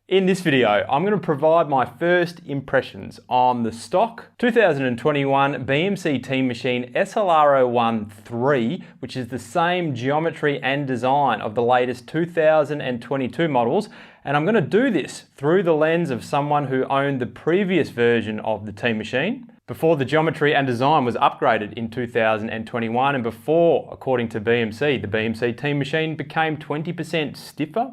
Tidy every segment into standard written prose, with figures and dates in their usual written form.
In this video, I'm going to provide my first impressions on the stock 2021 BMC Team Machine SLR01-3, which is the same geometry and design of the latest 2022 models. And I'm going to do this through the lens of someone who owned the previous version of the Team Machine before the geometry and design was upgraded in 2021 and before, according to BMC, the BMC Team Machine became 20% stiffer,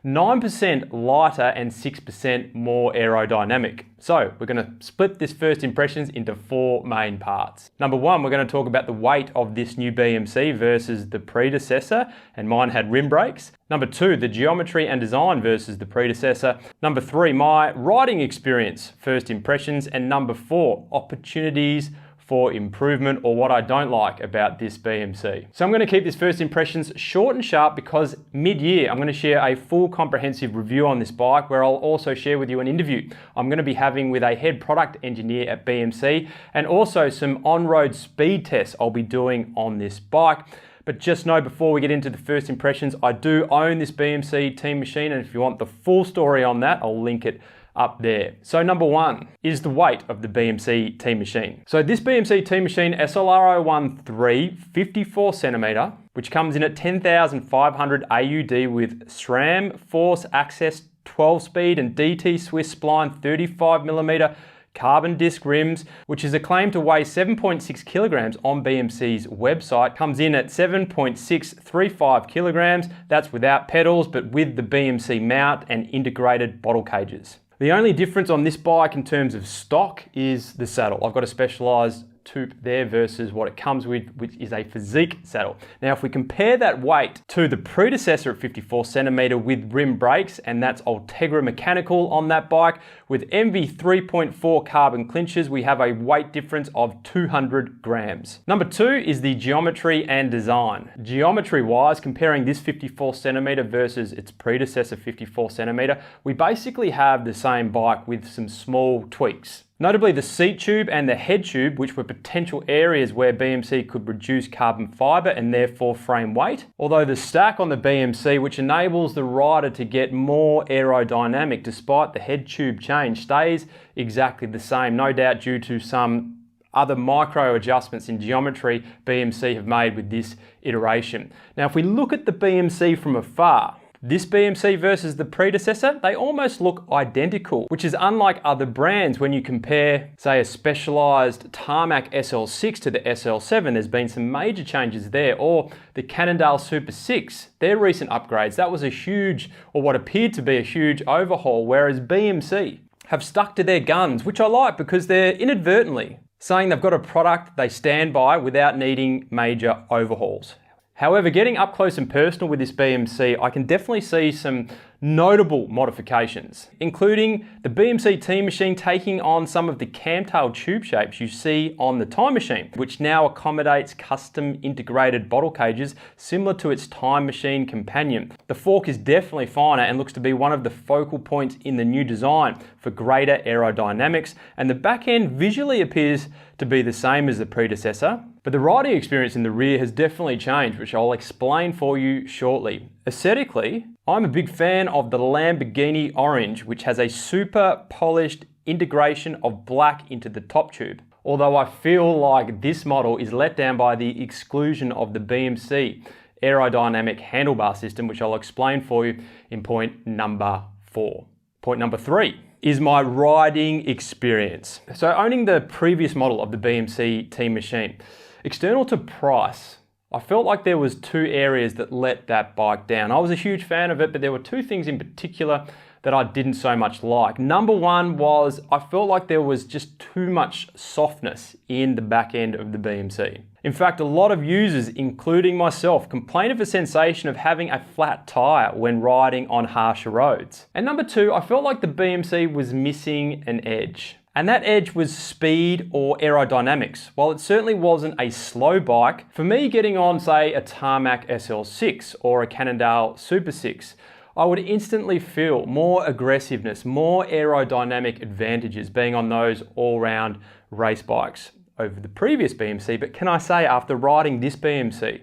9% lighter and 6% more aerodynamic. So we're going to split this first impressions into four main parts. Number one, we're going to talk about the weight of this new BMC versus the predecessor, and mine had rim brakes. Number two, the geometry and design versus the predecessor. Number three, my riding experience, first impressions. And number four, opportunities for improvement, or what I don't like about this BMC. So I'm going to keep this first impressions short and sharp because mid-year I'm going to share a full comprehensive review on this bike where I'll also share with you an interview I'm going to be having with a head product engineer at BMC and also some on-road speed tests I'll be doing on this bike. But just know before we get into the first impressions, I do own this BMC Team Machine, and if you want the full story on that, I'll link it up there. So number one is the weight of the BMC Team Machine. So this BMC Team Machine SLR01-3 54 centimeter, which comes in at 10,500 AUD with SRAM Force Access 12 speed and DT Swiss Spline 35 millimeter carbon disc rims, which is acclaimed to weigh 7.6 kilograms on BMC's website, comes in at 7.635 kilograms. That's without pedals, but with the BMC mount and integrated bottle cages. The only difference on this bike in terms of stock is the saddle. I've got a Specialized tube there versus what it comes with, which is a physique saddle. Now, if we compare that weight to the predecessor at 54 centimeter with rim brakes, and that's Ultegra mechanical on that bike, with MV 3.4 carbon clinches, we have a weight difference of 200 grams. Number two is the geometry and design. Geometry wise, comparing this 54 centimeter versus its predecessor 54 centimeter, we basically have the same bike with some small tweaks. Notably the seat tube and the head tube, which were potential areas where BMC could reduce carbon fiber and therefore frame weight. Although the stack on the BMC, which enables the rider to get more aerodynamic despite the head tube change, stays exactly the same, no doubt due to some other micro adjustments in geometry BMC have made with this iteration. Now, if we look at the BMC from afar, this BMC versus the predecessor, they almost look identical, which is unlike other brands when you compare, say, a Specialized Tarmac SL6 to the SL7. There's been some major changes there, or the Cannondale Super 6, their recent upgrades. That was a huge, or what appeared to be a huge overhaul, whereas BMC have stuck to their guns, which I like because they're inadvertently saying they've got a product they stand by without needing major overhauls. However, getting up close and personal with this BMC, I can definitely see some notable modifications, including the BMC Team Machine taking on some of the camtail tube shapes you see on the Time Machine, which now accommodates custom integrated bottle cages similar to its Time Machine companion. The fork is definitely finer and looks to be one of the focal points in the new design for greater aerodynamics, and the back end visually appears to be the same as the predecessor, but the riding experience in the rear has definitely changed, which I'll explain for you shortly. Aesthetically, I'm a big fan of the Lamborghini Orange, which has a super polished integration of black into the top tube. Although I feel like this model is let down by the exclusion of the BMC aerodynamic handlebar system, which I'll explain for you in point number 4. Point number 3 is my riding experience. So owning the previous model of the BMC Team Machine, external to price, I felt like there was two areas that let that bike down. I was a huge fan of it, but there were two things in particular that I didn't so much like. Number one was I felt like there was just too much softness in the back end of the BMC. In fact, a lot of users, including myself, complain of a sensation of having a flat tire when riding on harsher roads. And number two, I felt like the BMC was missing an edge. And that edge was speed or aerodynamics. While it certainly wasn't a slow bike, for me getting on, say, a Tarmac SL6 or a Cannondale Super 6, I would instantly feel more aggressiveness, more aerodynamic advantages being on those all-round race bikes over the previous BMC. But can I say, after riding this BMC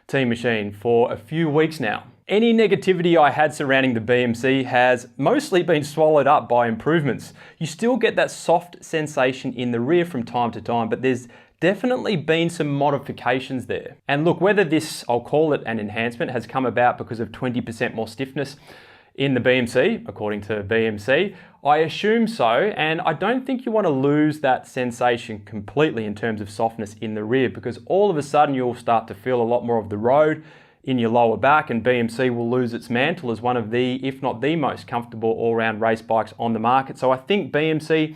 Team Machine for a few weeks now, Any negativity I had surrounding the BMC has mostly been swallowed up by improvements. You still get that soft sensation in the rear from time to time, but there's definitely been some modifications there. And look, whether this, I'll call it an enhancement, has come about because of 20% more stiffness in the BMC, according to BMC, I assume so, and I don't think you want to lose that sensation completely in terms of softness in the rear, because all of a sudden you'll start to feel a lot more of the road in your lower back, and BMC will lose its mantle as one of the, if not the most comfortable all-round race bikes on the market. So I think BMC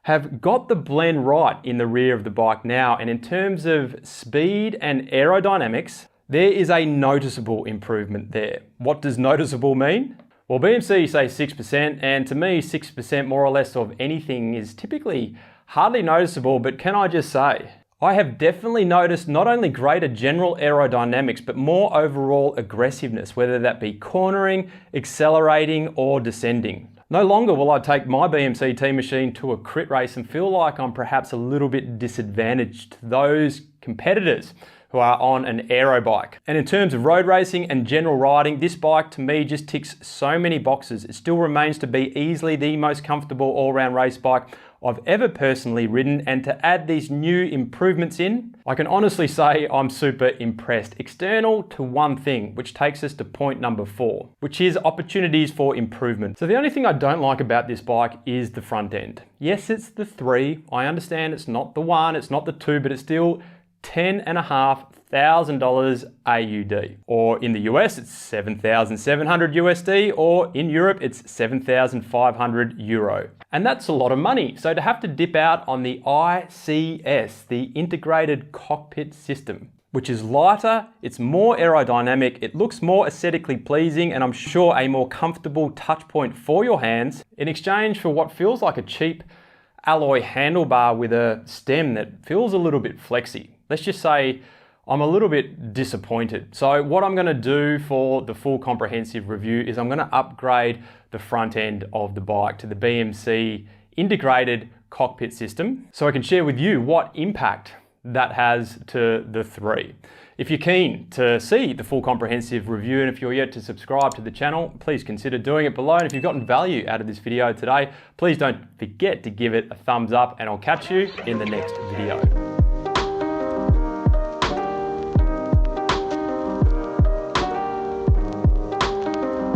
have got the blend right in the rear of the bike now, and in terms of speed and aerodynamics, there is a noticeable improvement there. What does noticeable mean? Well, BMC say 6%, and to me, 6% more or less of anything is typically hardly noticeable, but can I just say, I have definitely noticed not only greater general aerodynamics, but more overall aggressiveness, whether that be cornering, accelerating, or descending. No longer will I take my BMC Team Machine to a crit race and feel like I'm perhaps a little bit disadvantaged to those competitors who are on an aero bike. And in terms of road racing and general riding, this bike to me just ticks so many boxes. It still remains to be easily the most comfortable all-round race bike I've ever personally ridden, and to add these new improvements in, I can honestly say I'm super impressed. External to one thing, which takes us to point number 4, which is opportunities for improvement. So the only thing I don't like about this bike is the front end. Yes, it's the 3. I understand it's not the 1, it's not the 2, but it's still $10,500 AUD, or in the US it's 7,700 USD, or in Europe it's 7,500 euro. And that's a lot of money. So to have to dip out on the ICS, the integrated cockpit system, which is lighter, it's more aerodynamic, it looks more aesthetically pleasing, and I'm sure a more comfortable touch point for your hands, in exchange for what feels like a cheap alloy handlebar with a stem that feels a little bit flexy. Let's just say I'm a little bit disappointed. So what I'm going to do for the full comprehensive review is I'm going to upgrade the front end of the bike to the BMC integrated cockpit system, so I can share with you what impact that has to the 3. If you're keen to see the full comprehensive review, and if you're yet to subscribe to the channel, please consider doing it below. And if you've gotten value out of this video today, please don't forget to give it a thumbs up, and I'll catch you in the next video.